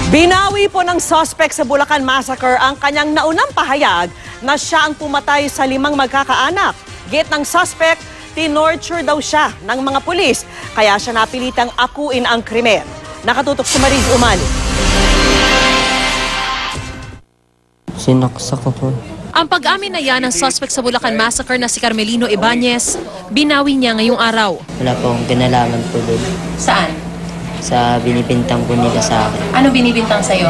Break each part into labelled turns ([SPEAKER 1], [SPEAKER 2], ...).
[SPEAKER 1] Binawi po ng suspect sa Bulacan Massacre ang kanyang naunang pahayag na siya ang pumatay sa 5 magkakaanak. Git ng suspect, tinorture daw siya ng mga pulis, kaya siya napilitang akuin ang krimen. Nakatutok si Mariz Umali.
[SPEAKER 2] Sinaksak ko po.
[SPEAKER 3] Ang pag-amin na yan ng suspect sa Bulacan Massacre na si Carmelino Ibanez, binawi niya ngayong araw.
[SPEAKER 2] Wala po akong kinalaman po doon.
[SPEAKER 3] Saan?
[SPEAKER 2] Sa binibintang po nila sa akin.
[SPEAKER 3] Ano binibintang sa'yo?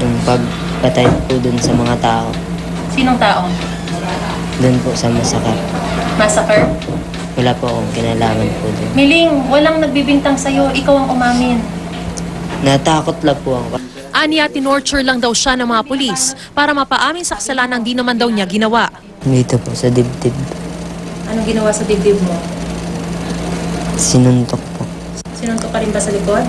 [SPEAKER 2] Yung pagpatay po doon sa mga tao.
[SPEAKER 3] Sinong tao?
[SPEAKER 2] Doon po sa masakar.
[SPEAKER 3] Massacre?
[SPEAKER 2] Wala po akong kinalaman po doon.
[SPEAKER 3] Miling, walang nagbibintang sa'yo, ikaw ang umamin.
[SPEAKER 2] Natakot lang po ako.
[SPEAKER 3] Aniya, tinorture lang daw siya ng mga pulis para mapaamin sa kasalanang di naman daw niya ginawa.
[SPEAKER 2] Dito po sa dibdib.
[SPEAKER 3] Anong ginawa sa dibdib mo?
[SPEAKER 2] Sinuntok po.
[SPEAKER 3] Sinuntok ka rin ba sa likod?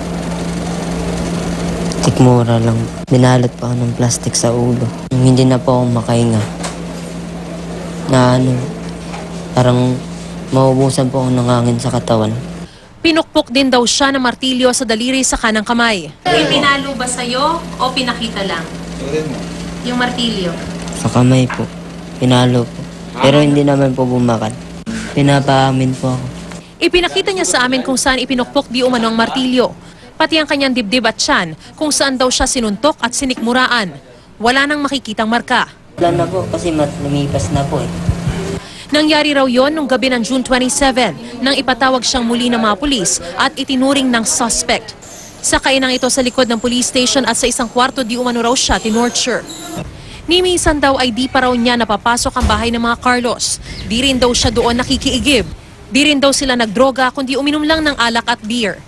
[SPEAKER 2] Tikmura lang. Binalot pa ako ng plastic sa ulo. Hindi na po ako makahinga. Parang maubusan po ako ng hangin sa katawan.
[SPEAKER 3] Pinukpok din daw siya ng martilyo sa daliri sa kanang kamay. Ipinalo ba sa'yo o pinakita lang? Yung martilyo.
[SPEAKER 2] Sa kamay po. Pinalo po. Pero hindi naman po bumakad. Pinapaamin po ako.
[SPEAKER 3] Ipinakita niya sa amin kung saan ipinukpok di umano ang martilyo. Pati ang kanyang dibdib at tiyan kung saan daw siya sinuntok at sinikmuraan. Wala nang makikitang marka.
[SPEAKER 2] Wala na po kasi lumipas na po eh.
[SPEAKER 3] Nangyari raw yon nung gabi ng June 27 nang ipatawag siyang muli ng mga pulis at itinuring ng suspect. Sa kainang ito sa likod ng police station at sa isang kwarto di umano raw siya tinorture. Ni minsan daw ay di pa raw niya napapasok ang bahay ng mga Carlos. Di rin daw siya doon nakikiigib. Di rin daw sila nagdroga kundi uminom lang ng alak at beer.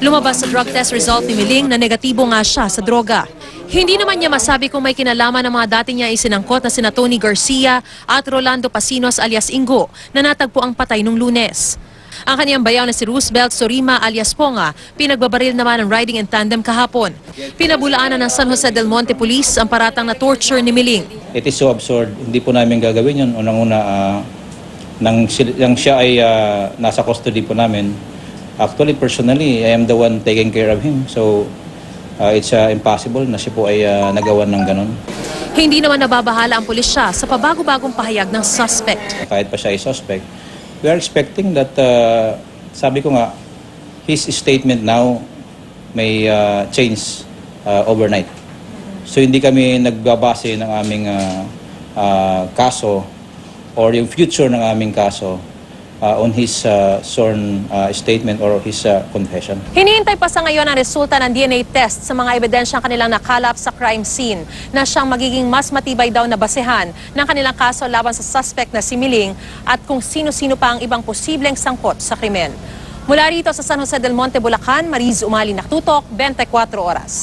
[SPEAKER 3] Lumabas sa drug test result ni Miling na negatibo nga siya sa droga. Hindi naman niya masabi kung may kinalaman ng mga dati niya isinangkot na sina Tony Garcia at Rolando Pasinos alias Ingo na natagpo ang patay nung Lunes. Ang kanyang bayaw na si Roosevelt Sorima alias Ponga, pinagbabaril naman ng riding in tandem kahapon. Pinabulaanan ng San Jose del Monte Police ang paratang na torture ni Miling.
[SPEAKER 4] It is so absurd. Hindi po namin gagawin yun. Unang-una, nang siya ay nasa custody po namin. Actually, personally, I am the one taking care of him. So, it's impossible na siya po ay nagawan ng ganon.
[SPEAKER 3] Hindi naman nababahala ang pulisya sa pabago-bagong pahayag ng suspect.
[SPEAKER 4] Kahit pa siya ay suspect, we are expecting that, sabi ko nga, his statement now may change overnight. So hindi kami nagbabase ng aming kaso or yung future ng aming kaso on his sworn statement or his confession.
[SPEAKER 3] Hinihintay pa sa ngayon ang resulta ng DNA test sa mga ebidensyang kanilang nakalap sa crime scene na siyang magiging mas matibay daw na basehan ng kanilang kaso laban sa suspect na si Miling at kung sino-sino pa ang ibang posibleng sangkot sa krimen. Mula rito sa San Jose del Monte, Bulacan, Mariz Umali, Naktutok, 24 Oras.